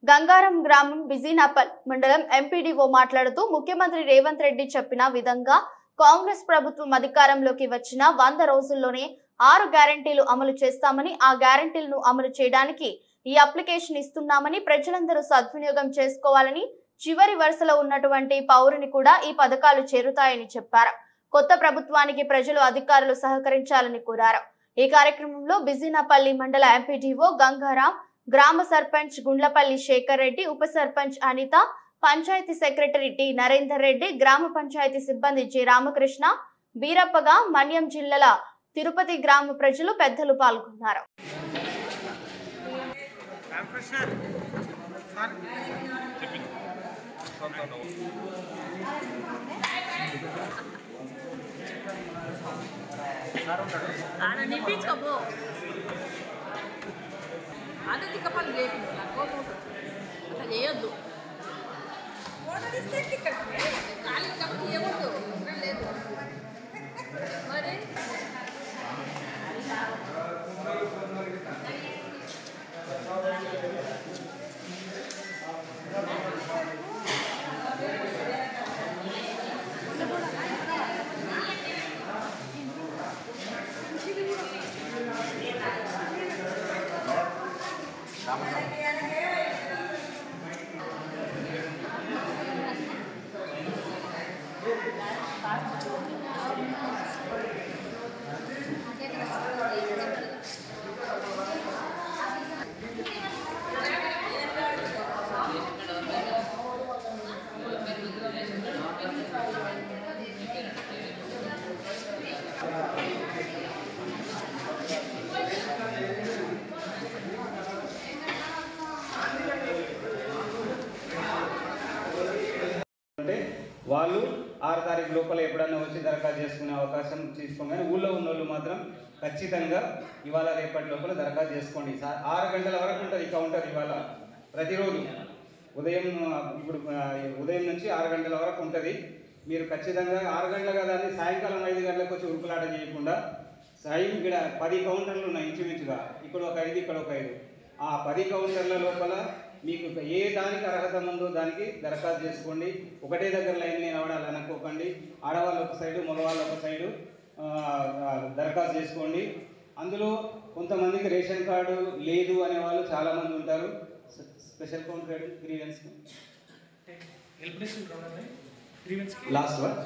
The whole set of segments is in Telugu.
గంగారం గ్రామం బిజినాపల్ మండలం ఎంపీడీఓ మాట్లాడుతూ ముఖ్యమంత్రి రేవంత్ రెడ్డి చెప్పిన విధంగా కాంగ్రెస్ ప్రభుత్వం అధికారంలోకి వచ్చిన 100 రోజుల్లోనే 6 గ్యారెంటీలు అమలు చేస్తామని, ఆ గ్యారెంటీలను అమలు చేయడానికి ఈ అప్లికేషన్ ఇస్తున్నామని, ప్రజలందరూ సద్వినియోగం చేసుకోవాలని, చివరి వరుసలో ఉన్నటువంటి పౌరుని కూడా ఈ పథకాలు చేరుతాయని చెప్పారు. కొత్త ప్రభుత్వానికి ప్రజలు అధికారులు సహకరించాలని కోరారు. ఈ కార్యక్రమంలో బిజినాపల్లి మండల ఎంపీడీఓ గంగారాం, గ్రామ సర్పంచ్ గుండ్లపల్లి శేఖర్ రెడ్డి, ఉప సర్పంచ్ అనిత, పంచాయతీ సెక్రటరీ టి నరేందర్ రెడ్డి, గ్రామ పంచాయతీ సిబ్బంది జె రామకృష్ణ, వీరప్పగా, మన్యం జిల్లాల తిరుపతి గ్రామ ప్రజలు పెద్దలు పాల్గొన్నారు. ఆనంది కపాలు చేయకుండా కోపం అట్లా చేయొద్దు. ఖాళీ కప్పలు చేయకూడదు లేదు మరి. వాళ్ళు 6 తారీఖు లోపల ఎప్పుడన్నా వచ్చి దరఖాస్తు చేసుకునే అవకాశం తీసుకోండి. కానీ ఊళ్ళో ఉన్న వాళ్ళు మాత్రం ఖచ్చితంగా ఇవాళ రేపటి లోపల దరఖాస్తు చేసుకోండి. 6 గంటల వరకు ఉంటుంది కౌంటర్. ఇవాళ ప్రతిరోజు ఉదయం నుంచి 6 గంటల వరకు ఉంటుంది. మీరు ఖచ్చితంగా 6 గంటల కదా అని సాయంకాలం 5 గంటలకు వచ్చి ఉరుకులాట చేయకుండా, ఇక్కడ 10 కౌంటర్లు ఉన్నాయి ఇంచుమించుగా. ఇక్కడ ఒక 5, ఇక్కడ ఒక 5. ఆ 10 కౌంటర్ల లోపల మీకు ఏ దానికి అర్హత ఉందో దానికి దరఖాస్తు చేసుకోండి. ఒకటే దగ్గర లైన్ నిలబడాలి అనుకోకండి. ఆడవాళ్ళు ఒక సైడు, మగవాళ్ళు ఒక సైడు దరఖాస్తు చేసుకోండి. అందులో కొంతమందికి రేషన్ కార్డు లేదు అనే వాళ్ళు చాలామంది ఉంటారు. Special counter grievance last one.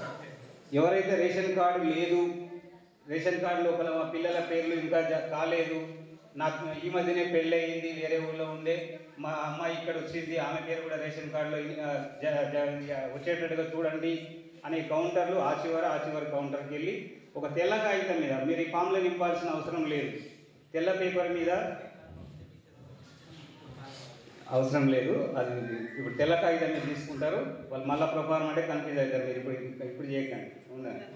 ఎవరైతే రేషన్ కార్డు లేదు, రేషన్ కార్డు లోపల మా పిల్లల పేర్లు ఇంకా కాలేదు, నాకు ఈ మధ్యనే పెళ్ళి అయ్యింది, వేరే ఊళ్ళో ఉండే, మా అమ్మాయి ఇక్కడ వచ్చింది, ఆమె పేరు కూడా రేషన్ కార్డులో వచ్చేటట్టుగా చూడండి అనే కౌంటర్లు ఆ చివరి కౌంటర్కి వెళ్ళి ఒక తెల్ల కాగితం మీద, మీరు ఈ ఫామ్లో నింపాల్సిన అవసరం లేదు, తెల్ల పేపర్ మీద అవసరం లేదు, అది ఇప్పుడు తెల్ల కాగితం మీద తీసుకుంటారు వాళ్ళు. మళ్ళీ ప్రొఫార్మ్ అంటే కన్ఫ్యూజ్ అవుతారు. మీరు ఇప్పుడు చేయకండి, ఉండండి.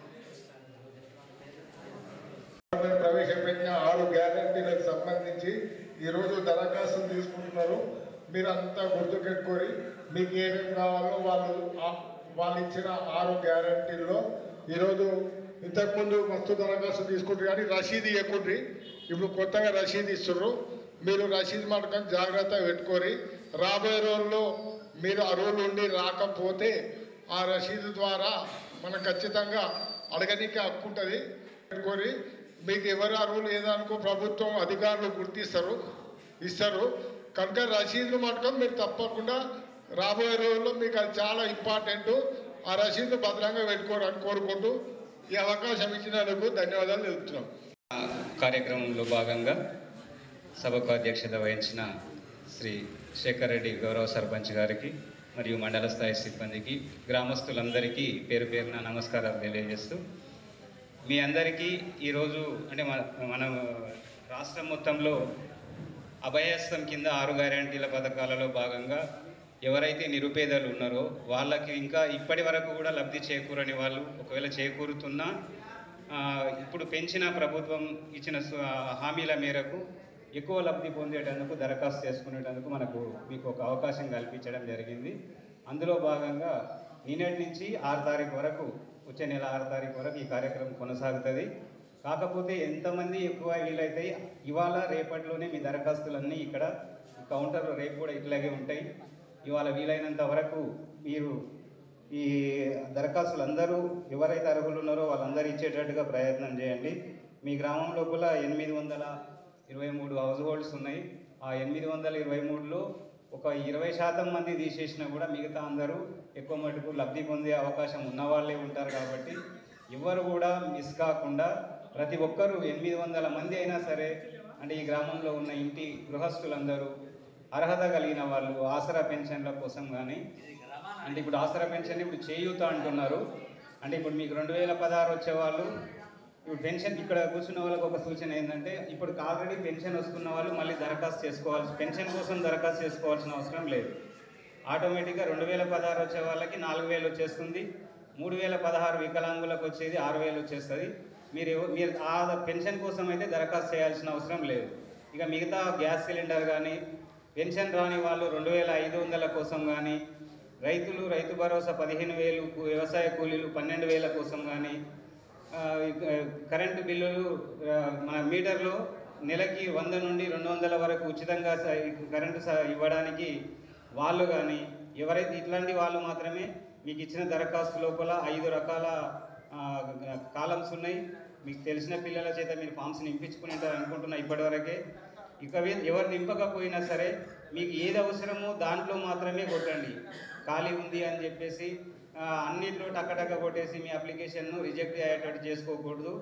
ప్రవేశపెట్టిన 6 గ్యారెంటీలకు సంబంధించి ఈరోజు దరఖాస్తులు తీసుకుంటున్నారు. మీరు అంతా గుర్తుపెట్టుకొని మీకు ఏమేమి కావాలో వాళ్ళు ఇచ్చిన 6 గ్యారెంటీల్లో ఈరోజు ఇంతకుముందు మస్తు దరఖాస్తు తీసుకుంటారు కానీ రసీదు ఇవ్వకుండ్రి. ఇప్పుడు కొత్తగా రసీదు ఇస్తున్నారు. మీరు రసీదు మటుకని జాగ్రత్త పెట్టుకొని రాబోయే రోజుల్లో మీరు అరువులు ఉండి రాకపోతే ఆ రసీదు ద్వారా మనకు ఖచ్చితంగా అడగనీకి హక్కు ఉంటుంది. పెట్టుకొని మీకు ఎవరు అరువు లేదనుకో ప్రభుత్వం అధికారులు ఇస్తారు కనుక రసీదులు మటుకొని మీరు తప్పకుండా రాబోయే రోజుల్లో మీకు అది చాలా ఇంపార్టెంట్. ఆ రసీదు భద్రంగా పెట్టుకోవడానికి కోరుకుంటూ ఈ అవకాశం ఇచ్చినందుకు ధన్యవాదాలు తెలుపుతున్నాం. కార్యక్రమంలో భాగంగా సభకు అధ్యక్షత వహించిన శ్రీ శేఖర్ రెడ్డి గౌరవ సర్పంచ్ గారికి మరియు మండల స్థాయి సిబ్బందికి, గ్రామస్తులందరికీ పేరు పేరున నమస్కారాలు తెలియజేస్తూ, మీ అందరికీ ఈరోజు అంటే మన రాష్ట్రం మొత్తంలో అభయహస్తం కింద 6 గ్యారెంటీల పథకాలలో భాగంగా ఎవరైతే నిరుపేదలు ఉన్నారో వాళ్ళకి ఇంకా ఇప్పటి వరకు కూడా లబ్ధి చేకూరని వాళ్ళు, ఒకవేళ చేకూరుతున్నా ఇప్పుడు పెంచిన ప్రభుత్వం ఇచ్చిన హామీల మేరకు ఎక్కువ లబ్ధి పొందేటందుకు దరఖాస్తు చేసుకునేటందుకు మీకు ఒక అవకాశం కల్పించడం జరిగింది. అందులో భాగంగా నిన్నటి నుంచి 6 తారీఖు వరకు, వచ్చే నెల 6 తారీఖు వరకు ఈ కార్యక్రమం కొనసాగుతుంది. కాకపోతే ఎంతమంది ఎక్కువ వీలైతే ఇవాళ రేపటిలోనే మీ దరఖాస్తులన్నీ ఇక్కడ కౌంటర్ రేపు కూడా ఇట్లాగే ఉంటాయి. ఇవాళ వీలైనంత వరకు మీరు ఈ దరఖాస్తులు అందరూ ఎవరైతే అర్హులు ఉన్నారో వాళ్ళందరూ ఇచ్చేటట్టుగా ప్రయత్నం చేయండి. మీ గ్రామం లోపల 823 హౌస్ హోల్డ్స్ ఉన్నాయి. ఆ 823లో ఒక 20% మంది తీసేసినా కూడా మిగతా అందరూ ఎక్కువ మటుకు లబ్ధి పొందే అవకాశం ఉన్నవాళ్ళే ఉంటారు. కాబట్టి ఎవరు కూడా మిస్ కాకుండా ప్రతి ఒక్కరూ 800 మంది అయినా సరే, అంటే ఈ గ్రామంలో ఉన్న ఇంటి గృహస్థులందరూ అర్హత కలిగిన వాళ్ళు ఆసరా పెన్షన్ల కోసం కానీ, అంటే ఇప్పుడు ఆసరా పెన్షన్ ఇప్పుడు చేయూత అంటున్నారు. అంటే ఇప్పుడు మీకు 2016 వచ్చేవాళ్ళు ఇప్పుడు పెన్షన్ ఇక్కడ కూర్చున్న వాళ్ళకి ఒక సూచన ఏంటంటే, ఇప్పుడు ఆల్రెడీ పెన్షన్ వస్తున్న వాళ్ళు మళ్ళీ దరఖాస్తు చేసుకోవాల్సి, పెన్షన్ కోసం దరఖాస్తు చేసుకోవాల్సిన అవసరం లేదు. ఆటోమేటిక్గా 2016 వచ్చే వాళ్ళకి 4000 వచ్చేస్తుంది. 3016 వికలాంగులకు వచ్చేది 6000 వచ్చేస్తుంది. మీరు ఆ పెన్షన్ కోసం అయితే దరఖాస్తు చేయాల్సిన అవసరం లేదు. ఇక మిగతా గ్యాస్ సిలిండర్ కానీ, పెన్షన్ రాని వాళ్ళు 2500 కోసం కానీ, రైతు భరోసా 15000, వ్యవసాయ కూలీలు 12000 కోసం కానీ, కరెంటు బిల్లులు మన మీటర్లో నెలకి 100 నుండి 200 వరకు ఉచితంగా కరెంటు ఇవ్వడానికి వాళ్ళు కానీ, ఎవరైతే ఇట్లాంటి వాళ్ళు మాత్రమే మీకు ఇచ్చిన దరఖాస్తు లోపల 5 రకాల కాలమ్స్ ఉన్నాయి. మీకు తెలిసిన పిల్లల చేత మీరు ఫామ్స్ నింపించుకునేటారు అనుకుంటున్నా ఇప్పటివరకే. ఇక ఎవరు నింపకపోయినా సరే మీకు ఏది అవసరమో దాంట్లో మాత్రమే కొట్టండి. ఖాళీ ఉంది అని చెప్పేసి అన్నింటిలో టక్కటక్క కొట్టేసి మీ అప్లికేషన్ను రిజెక్ట్ అయ్యేటట్టు చేసుకోకూడదు.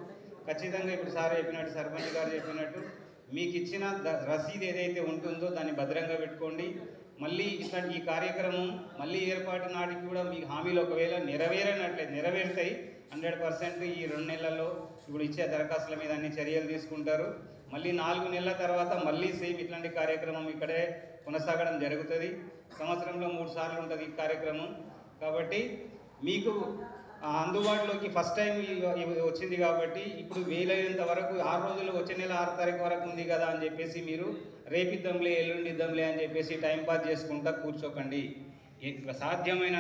ఖచ్చితంగా ఇప్పుడు సార్ చెప్పినట్టు, సర్పంచ్ గారు చెప్పినట్టు మీకు ఇచ్చిన రసీదు ఏదైతే ఉంటుందో దాన్ని భద్రంగా పెట్టుకోండి. మళ్ళీ ఇట్లాంటి ఈ కార్యక్రమం మళ్ళీ ఏర్పాటు నాటికి కూడా మీకు హామీలు ఒకవేళ నెరవేరుతాయి 100%. ఈ 2 నెలల్లో ఇప్పుడు ఇచ్చే దరఖాస్తుల మీద అన్ని చర్యలు తీసుకుంటారు. మళ్ళీ 4 నెలల తర్వాత మళ్ళీ సేమ్ ఇట్లాంటి కార్యక్రమం ఇక్కడే కొనసాగడం జరుగుతుంది. సంవత్సరంలో 3 సార్లు ఉంటుంది ఈ కార్యక్రమం. కాబట్టి మీకు అందుబాటులోకి ఫస్ట్ టైం వచ్చింది కాబట్టి ఇప్పుడు వీలైనంత వరకు 6 రోజులు, వచ్చే నెల 6 తారీఖు వరకు ఉంది కదా అని చెప్పేసి మీరు రేపిద్దాంలే ఎల్లుండిద్దాంలే అని చెప్పేసి టైం పాస్ చేసుకుంటా కూర్చోకండి. సాధ్యమైన